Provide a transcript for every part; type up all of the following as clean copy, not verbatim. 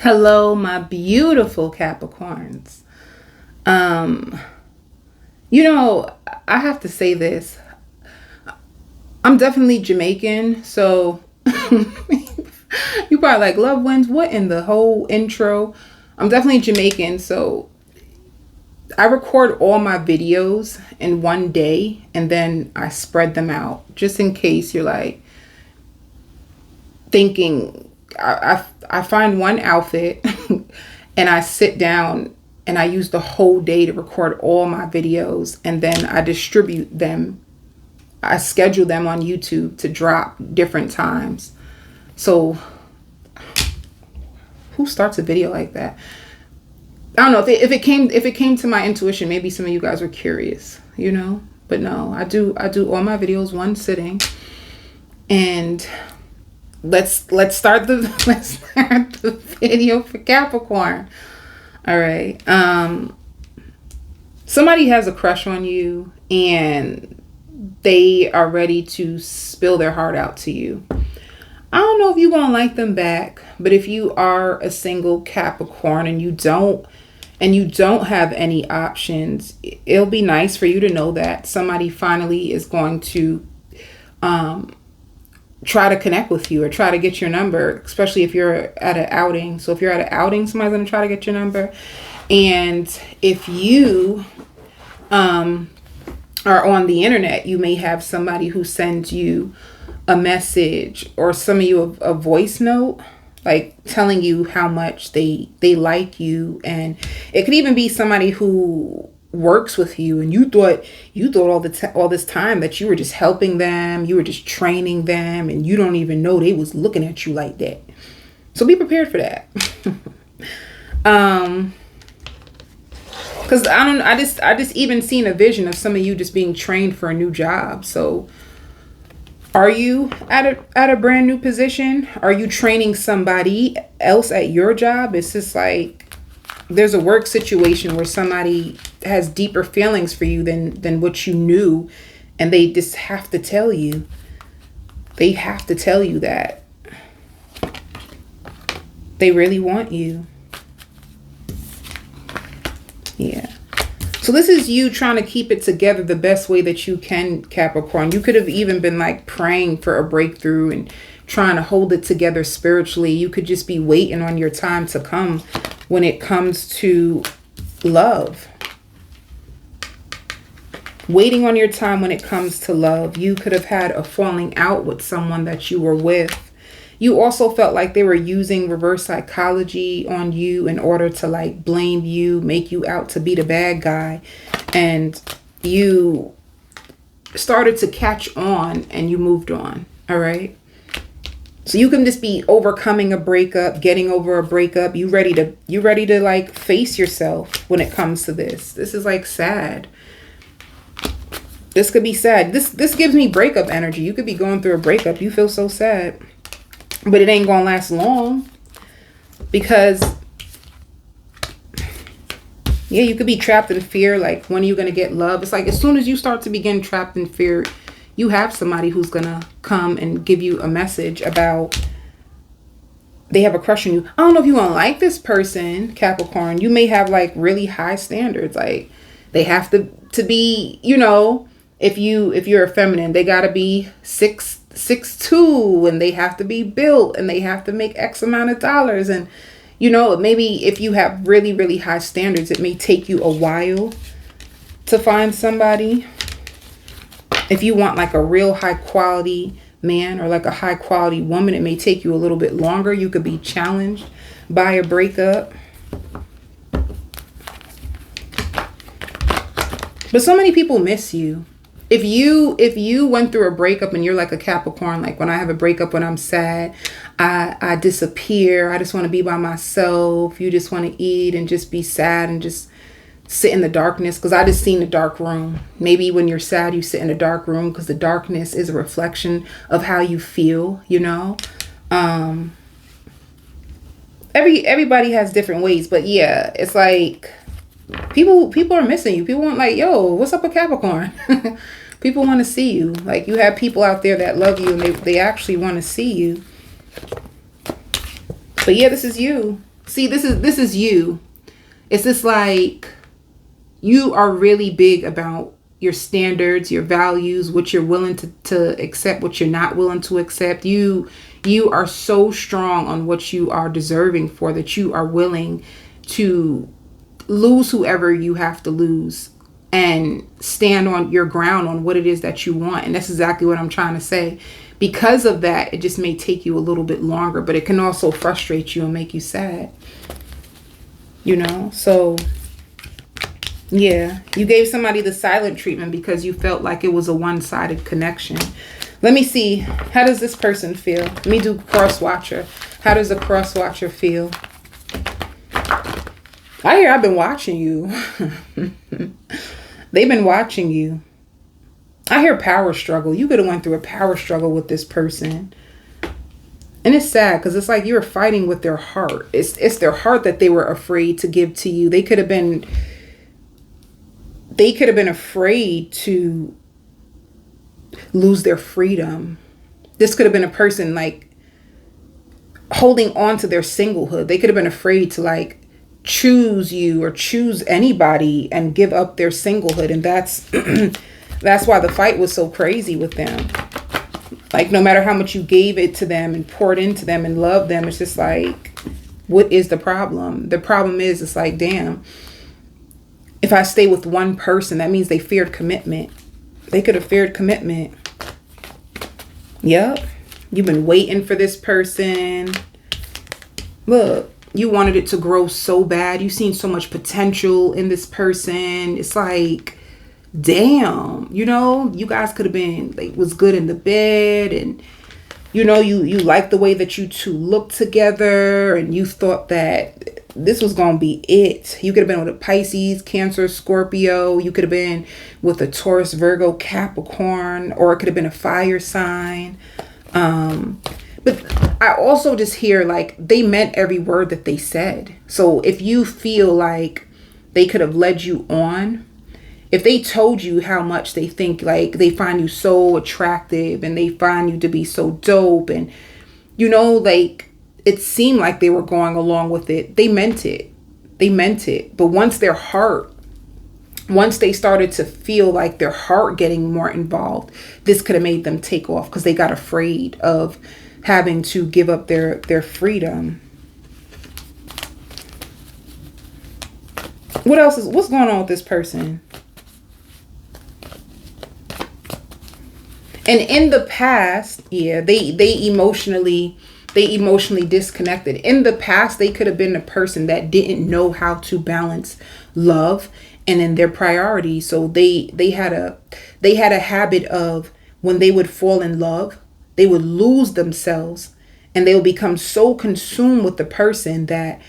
Hello, my beautiful Capricorns. Um, you know, I have to say this. I'm definitely Jamaican, so you probably like Love Wins. What in the whole intro? I'm definitely Jamaican, so I record all my videos in one day and then I spread them out just in case you're like thinking. I find one outfit and I sit down and I use the whole day to record all my videos, and then I distribute them. I schedule them on YouTube to drop different times. So who starts a video like that? I don't know if it came to my intuition, maybe some of you guys were curious. But no, I do all my videos one sitting. And let's start the let's start the video for Capricorn. All right. Somebody has a crush on you and they are ready to spill their heart out to you. I don't know if you're going to like them back, but if you are a single Capricorn and you don't have any options, it'll be nice for you to know that somebody finally is going to try to connect with you or try to get your number, especially if you're at an outing. So if you're at an outing, somebody's going to try to get your number. And if you are on the internet, you may have somebody who sends you a message, or some of you a voice note, like telling you how much they like you. And it could even be somebody who works with you and you thought all this time that you were just helping them, you were just training them, and you don't even know they was looking at you like that. So be prepared for that. Because I just even seen a vision of some of you just being trained for a new job. So are you at a brand new position? Are you training somebody else at your job? It's just like there's a work situation where somebody has deeper feelings for you than what you knew, and they just have to tell you. They have to tell you that they really want you. Yeah. So this is you trying to keep it together the best way that you can, Capricorn. You could have even been like praying for a breakthrough and trying to hold it together spiritually. You could just be waiting on your time to come when it comes to love. Waiting on your time when it comes to love. You could have had a falling out with someone that you were with. You also felt like they were using reverse psychology on you in order to like blame you, make you out to be the bad guy. And you started to catch on and you moved on. All right. So you can just be overcoming a breakup, getting over a breakup. You ready to like face yourself when it comes to this. This is like sad. This could be sad. This gives me breakup energy. You could be going through a breakup. You feel so sad. But it ain't gonna last long, because yeah, you could be trapped in fear. Like, when are you gonna get love? It's like as soon as you start to begin trapped in fear, you have somebody who's gonna come and give you a message about they have a crush on you. I don't know if you gonna like this person, Capricorn. You may have like really high standards. Like, they have to be, if you're a feminine, they gotta be 6'2", and they have to be built, and they have to make X amount of dollars. And maybe if you have really, really high standards, it may take you a while to find somebody. If you want like a real high quality man or like a high quality woman, it may take you a little bit longer. You could be challenged by a breakup. But so many people miss you. If you went through a breakup and you're like a Capricorn, like when I have a breakup, when I'm sad, I disappear. I just want to be by myself. You just want to eat and just be sad and just sit in the darkness, because I just seen the dark room. Maybe when you're sad, you sit in a dark room because the darkness is a reflection of how you feel, Everybody has different ways, but yeah, it's like people are missing you. People want like, yo, what's up with Capricorn? People want to see you. Like, you have people out there that love you and they actually want to see you. But yeah, this is you. See, this is you. It's just like you are really big about your standards, your values, what you're willing to accept, what you're not willing to accept. You are so strong on what you are deserving for that you are willing to lose whoever you have to lose and stand on your ground on what it is that you want. And that's exactly what I'm trying to say. Because of that, it just may take you a little bit longer, but it can also frustrate you and make you sad. You know, so yeah, you gave somebody the silent treatment because you felt like it was a one-sided connection. Let me see. How does this person feel? Let me do cross-watcher. How does a cross-watcher feel? I hear I've been watching you. They've been watching you. I hear power struggle. You could have went through a power struggle with this person. And it's sad because it's like you were fighting with their heart. It's their heart that they were afraid to give to you. They could have been afraid to lose their freedom. This could have been a person like holding on to their singlehood. They could have been afraid to like choose you or choose anybody and give up their singlehood. And that's that's why the fight was so crazy with them. Like, no matter how much you gave it to them and poured into them and loved them, it's just like, what is the problem? The problem is, it's like, damn, if I stay with one person, that means they feared commitment. They could have feared commitment. Yep. You've been waiting for this person. Look, you wanted it to grow so bad. You've seen so much potential in this person. It's like, damn, you know, you guys could have been like was good in the bed, and you know, you like the way that you two look together, and you thought that this was gonna be it. You could have been with a Pisces, Cancer, Scorpio. You could have been with a Taurus, Virgo, Capricorn, or it could have been a fire sign. But I also just hear like they meant every word that they said. So if you feel like they could have led you on, if they told you how much they think, like, they find you so attractive and they find you to be so dope, and, you know, like, it seemed like they were going along with it. They meant it. They meant it. But once they started to feel like their heart getting more involved, this could have made them take off because they got afraid of having to give up their freedom. What's going on with this person? And in the past, yeah, they emotionally disconnected. In the past, they could have been a person that didn't know how to balance love and in their priorities. So they had a habit of, when they would fall in love, they would lose themselves, and they would become so consumed with the person that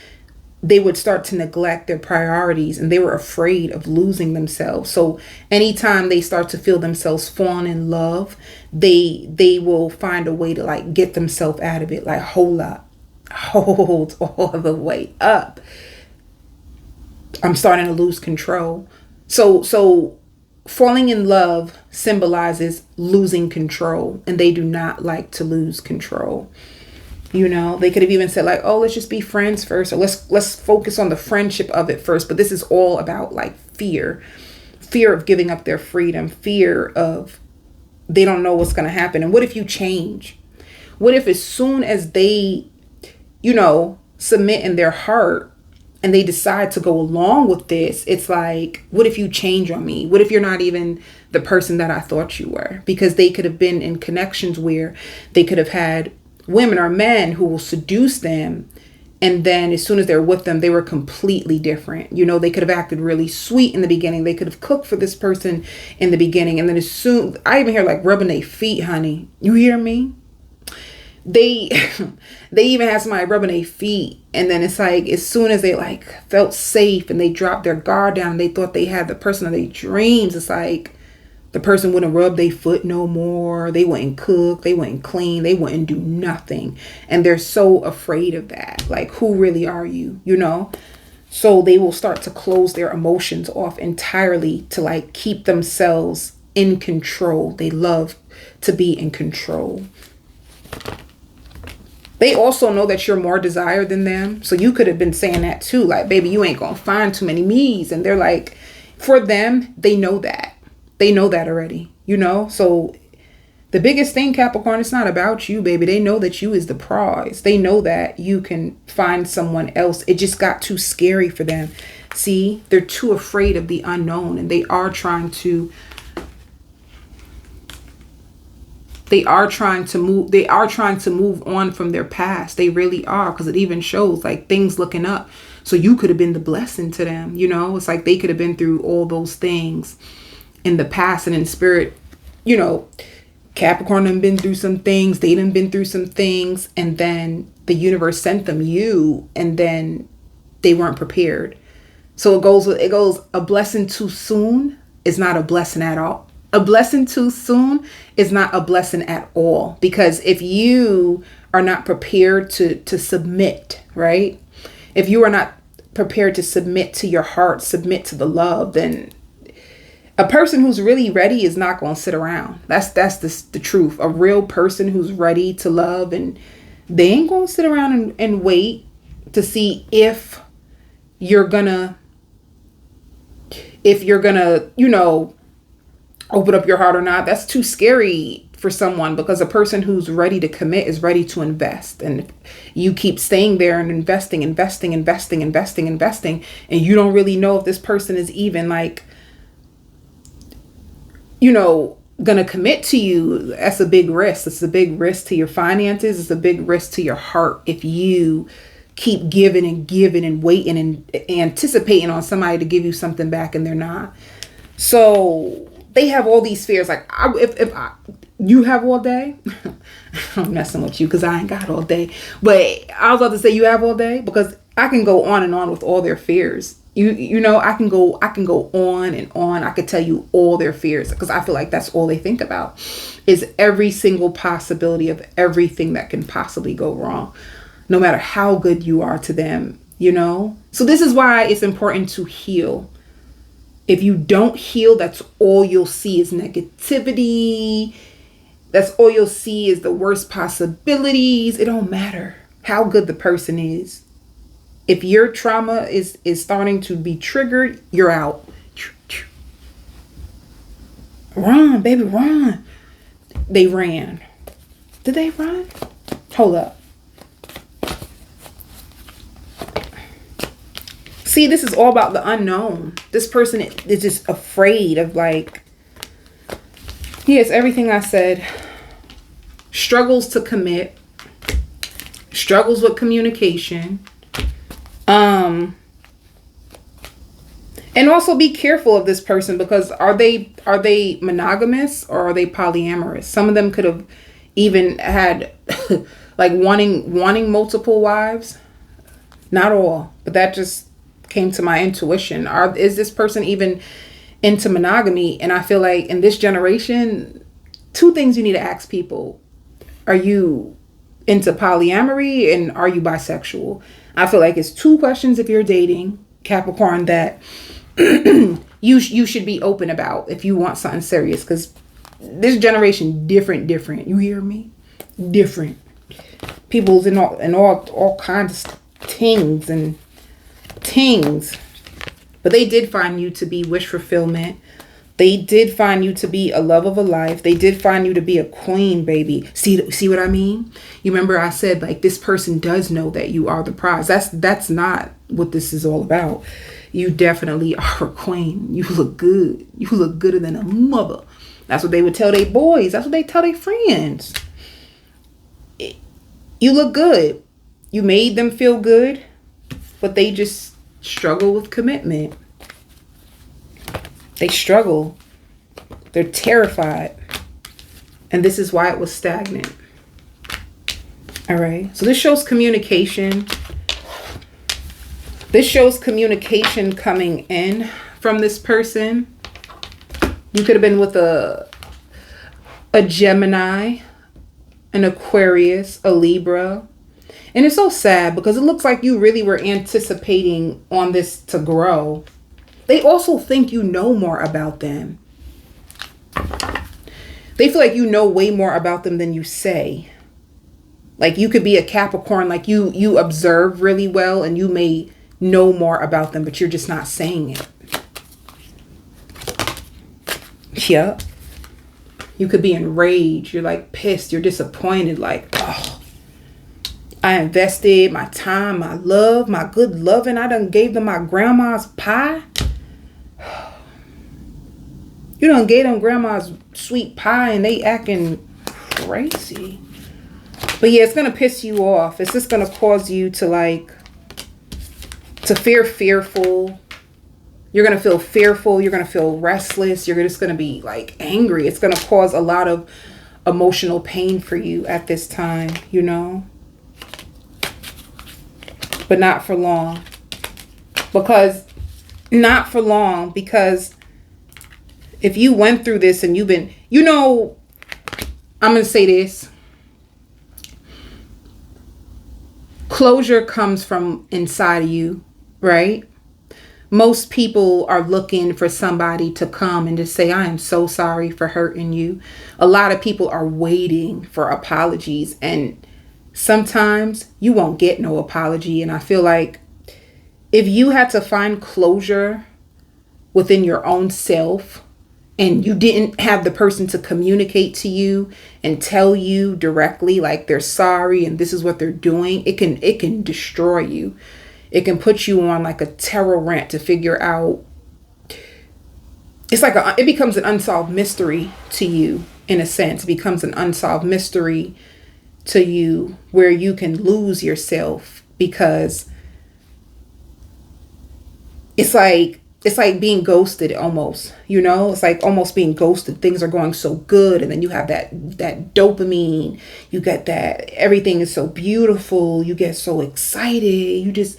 they would start to neglect their priorities, and they were afraid of losing themselves. So anytime they start to feel themselves falling in love, they will find a way to like get themselves out of it. Like, hold all the way up. I'm starting to lose control. So falling in love symbolizes losing control, and they do not like to lose control. You know, they could have even said like, oh, let's just be friends first, or let's focus on the friendship of it first. But this is all about like fear of giving up their freedom, fear of they don't know what's going to happen. And what if you change? What if as soon as they, you know, submit in their heart and they decide to go along with this, it's like, what if you change on me? What if you're not even the person that I thought you were? Because they could have been in connections where they could have had women or men who will seduce them, and then as soon as they're with them, they were completely different. You know, they could have acted really sweet in the beginning. They could have cooked for this person in the beginning, and then as soon, I even hear like rubbing their feet, honey. You hear me? They even had somebody rubbing their feet, and then it's like as soon as they like felt safe and they dropped their guard down and they thought they had the person of their dreams, it's like the person wouldn't rub their foot no more. They wouldn't cook. They wouldn't clean. They wouldn't do nothing. And they're so afraid of that. Like, who really are you? You know? So they will start to close their emotions off entirely to like keep themselves in control. They love to be in control. They also know that you're more desired than them. So you could have been saying that too. Like, baby, you ain't going to find too many me's. And they're like, for them, they know that. They know that already, you know? So the biggest thing, Capricorn, it's not about you, baby. They know that you is the prize. They know that you can find someone else. It just got too scary for them. See, they're too afraid of the unknown, and they are trying to move on from their past. They really are, because it even shows like things looking up. So you could have been the blessing to them, you know? It's like they could have been through all those things in the past, and in spirit, you know, Capricorn done been through some things, they done been through some things, and then the universe sent them you, and then they weren't prepared. So it goes, a blessing too soon is not a blessing at all. A blessing too soon is not a blessing at all. Because if you are not prepared to submit, right? If you are not prepared to submit to your heart, submit to the love, then a person who's really ready is not going to sit around. That's the truth. A real person who's ready to love, and they ain't going to sit around and wait to see if you're gonna, you know, open up your heart or not. That's too scary for someone, because a person who's ready to commit is ready to invest. And you keep staying there and investing, and you don't really know if this person is even like, you know, gonna commit to you. That's a big risk. It's a big risk to your finances. It's a big risk to your heart if you keep giving and waiting and anticipating on somebody to give you something back and they're not. So they have all these fears. Like, if you have all day, I'm messing with you because I ain't got all day. But I was about to say you have all day, because I can go on and on with all their fears. You know, I can go on and on. I could tell you all their fears, because I feel like that's all they think about is every single possibility of everything that can possibly go wrong, no matter how good you are to them, you know? So this is why it's important to heal. If you don't heal, that's all you'll see is negativity. That's all you'll see is the worst possibilities. It don't matter how good the person is. If your trauma is starting to be triggered, you're out. Run, baby, run. They ran. Did they run? Hold up. See, this is all about the unknown. This person is just afraid of, like, yes, everything I said. Struggles to commit. Struggles with communication. And also be careful of this person, because are they monogamous or are they polyamorous? Some of them could have even had like wanting multiple wives. Not all, but that just came to my intuition. Is this person even into monogamy? And I feel like in this generation, two things you need to ask people. Are you into polyamory, and are you bisexual? I feel like it's two questions if you're dating, Capricorn, that you should be open about if you want something serious, because this generation different. You hear me? Different. People's in all kinds of things. But they did find you to be wish fulfillment. They did find you to be a love of a life. They did find you to be a queen, baby. See what I mean? You remember I said, like, this person does know that you are the prize. That's not what this is all about. You definitely are a queen. You look good. You look gooder than a mother. That's what they would tell their boys. That's what they tell their friends. You look good. You made them feel good, but they just struggle with commitment. They struggle. They're terrified. And this is why it was stagnant. All right. So this shows communication. This shows communication coming in from this person. You could have been with a Gemini, an Aquarius, a Libra. And it's so sad because it looks like you really were anticipating on this to grow. They also think you know more about them. They feel like you know way more about them than you say. Like you could be a Capricorn, like you observe really well and you may know more about them, but you're just not saying it. Yeah. You could be enraged. You're like pissed. You're disappointed. Like, oh, I invested my time, my love, my good loving. I done gave them my grandma's pie. You done gave them grandma's sweet pie and they acting crazy. But yeah, it's going to piss you off. It's just going to cause you to like, to fearful. You're going to feel fearful. You're going to feel restless. You're just going to be like angry. It's going to cause a lot of emotional pain for you at this time, you know. But not for long. Because if you went through this and you've been, you know, I'm going to say this. Closure comes from inside of you, right? Most people are looking for somebody to come and just say, I am so sorry for hurting you. A lot of people are waiting for apologies, and sometimes you won't get no apology. And I feel like if you had to find closure within your own self and you didn't have the person to communicate to you and tell you directly like they're sorry and this is what they're doing, it can destroy you. It can put you on like a terror rant to figure out. It's like it becomes an unsolved mystery to you, in a sense. It becomes an unsolved mystery to you where you can lose yourself, because it's like being ghosted almost, you know. It's like almost being ghosted. Things are going so good, and then you have that dopamine. You get that everything is so beautiful. You get so excited. You just,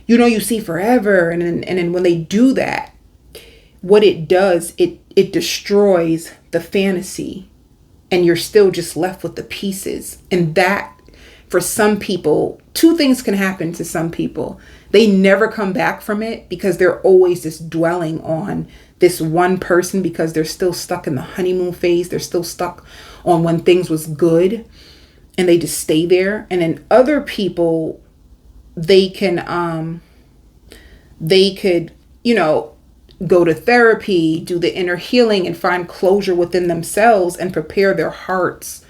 you know, you see forever, and then when they do that, what it does, it destroys the fantasy, and you're still just left with the pieces. And that, for some people, two things can happen to some people. They never come back from it because they're always just dwelling on this one person because they're still stuck in the honeymoon phase. They're still stuck on when things was good, and they just stay there. And then other people, they could, you know, go to therapy, do the inner healing, and find closure within themselves and prepare their hearts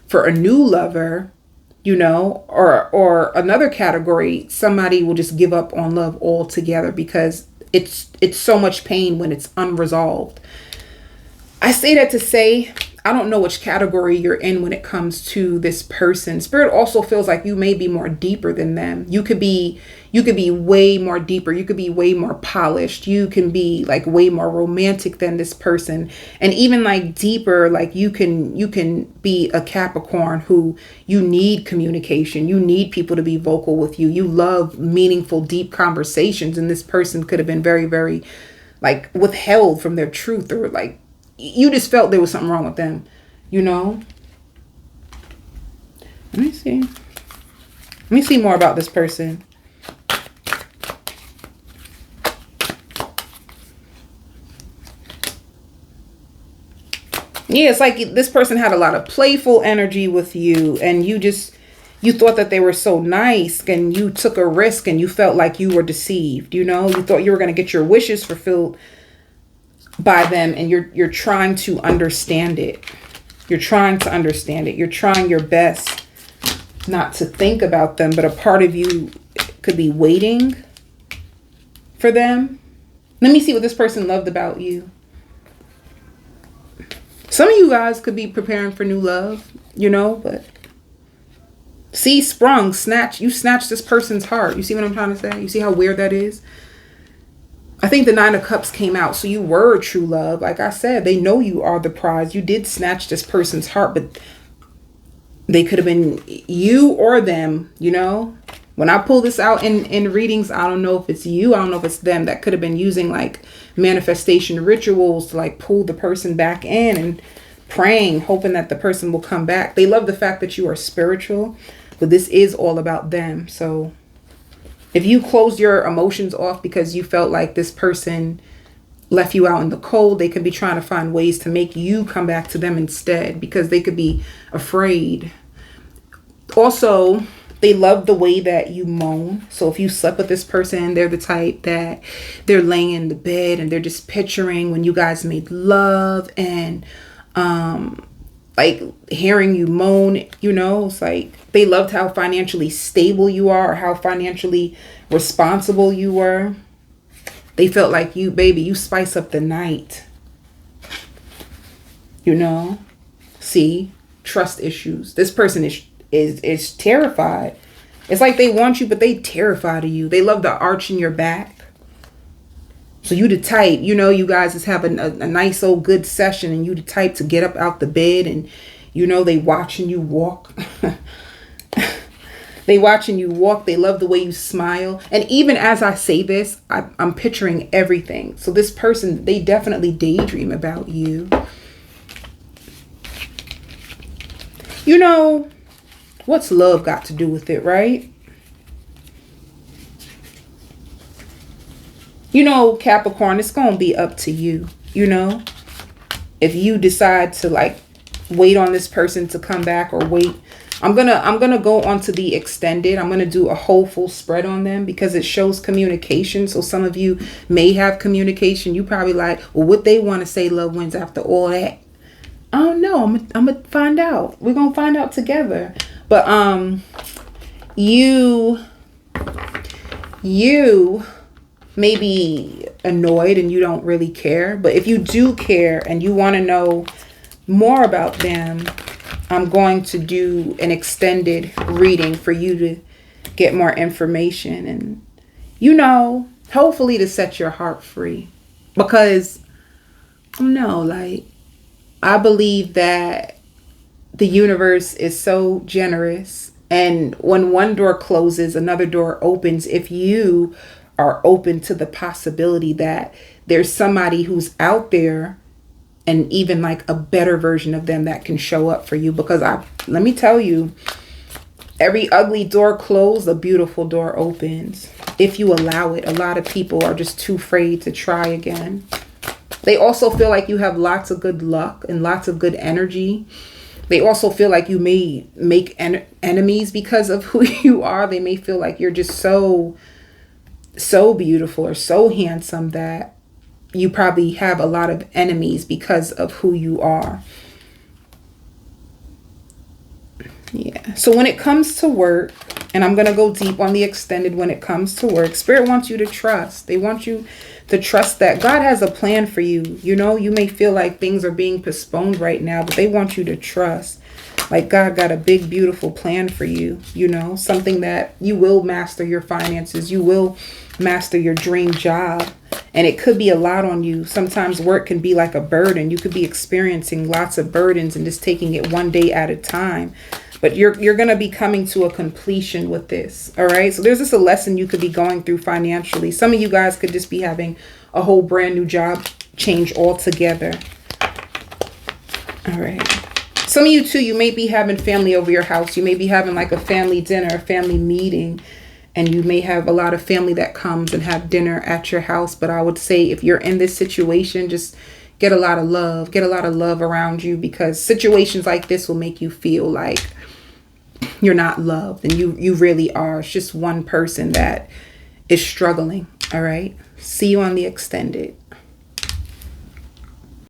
for a new lover, you know. Or another category, somebody will just give up on love altogether because it's so much pain when it's unresolved. I say that to say, I don't know which category you're in when it comes to this person. Spirit also feels like you may be more deeper than them. You could be way more deeper. You could be way more polished. You can be like way more romantic than this person. And even like deeper, like you can be a Capricorn who you need communication. You need people to be vocal with you. You love meaningful, deep conversations. And this person could have been very, very like withheld from their truth, or like you just felt there was something wrong with them, you know. Let me see more about this person. Yeah, it's like this person had a lot of playful energy with you, and you thought that they were so nice, and you took a risk, and you felt like you were deceived, you know. You thought you were going to get your wishes fulfilled by them, and you're trying to understand it. You're trying to understand it. You're trying your best not to think about them, but a part of you could be waiting for them. Let me see what this person loved about you. Some of you guys could be preparing for new love, you know, but see, you snatched this person's heart. You see what I'm trying to say? You see how weird that is? I think the 9 of Cups came out. So you were true love. Like I said, they know you are the prize. You did snatch this person's heart, but they could have been you or them, you know. When I pull this out in readings, I don't know if it's you. I don't know if it's them that could have been using like manifestation rituals to like pull the person back in and praying, hoping that the person will come back. They love the fact that you are spiritual, but this is all about them. So if you closed your emotions off because you felt like this person left you out in the cold, they could be trying to find ways to make you come back to them instead, because they could be afraid. Also, they love the way that you moan. So if you slept with this person, they're the type that they're laying in the bed and they're just picturing when you guys made love, and like hearing you moan, you know. It's like they loved how financially stable you are, or how financially responsible you were. They felt like you, baby, you spice up the night, you know. See, trust issues. This person is terrified. It's like they want you, but they terrified of you. They love the arch in your back. So you the type, you know, you guys is having a nice old good session, and you the type to get up out the bed, and you know they watching you walk. They watching you walk. They love the way you smile. And even as I say this, I'm picturing everything. So this person, they definitely daydream about you. You know, what's love got to do with it, right? You know, Capricorn, it's going to be up to you, you know. If you decide to like wait on this person to come back, or wait, I'm going to go on to the extended. I'm going to do a whole full spread on them because it shows communication. So some of you may have communication. You probably like, well, what they want to say, love wins, after all that. I don't know. I'm going to find out. We're going to find out together. But you may be annoyed and you don't really care. But if you do care and you want to know more about them, I'm going to do an extended reading for you to get more information, and, you know, hopefully to set your heart free. Because, no, like, I believe that the universe is so generous, and when one door closes, another door opens. If you are open to the possibility that there's somebody who's out there, and even like a better version of them that can show up for you. Because let me tell you, every ugly door closed, a beautiful door opens. If you allow it. A lot of people are just too afraid to try again. They also feel like you have lots of good luck and lots of good energy. They also feel like you may make enemies because of who you are. They may feel like you're just so beautiful or so handsome that you probably have a lot of enemies because of who you are. Yeah. So when it comes to work, and I'm going to go deep on the extended when it comes to work, Spirit wants you to trust. They want you to trust that God has a plan for you. You know, you may feel like things are being postponed right now, but they want you to trust. Like God got a big, beautiful plan for you. You know, something that you will master your finances. You will master your dream job. And it could be a lot on you. Sometimes work can be like a burden. You could be experiencing lots of burdens and just taking it one day at a time. But you're going to be coming to a completion with this. All right. So there's just a lesson you could be going through financially. Some of you guys could just be having a whole brand new job change altogether. All right. Some of you too, you may be having family over your house. You may be having like a family dinner, a family meeting. And you may have a lot of family that comes and have dinner at your house. But I would say if you're in this situation, just get a lot of love. Get a lot of love around you, because situations like this will make you feel like you're not loved. And you really are. It's just one person that is struggling. All right. See you on the extended.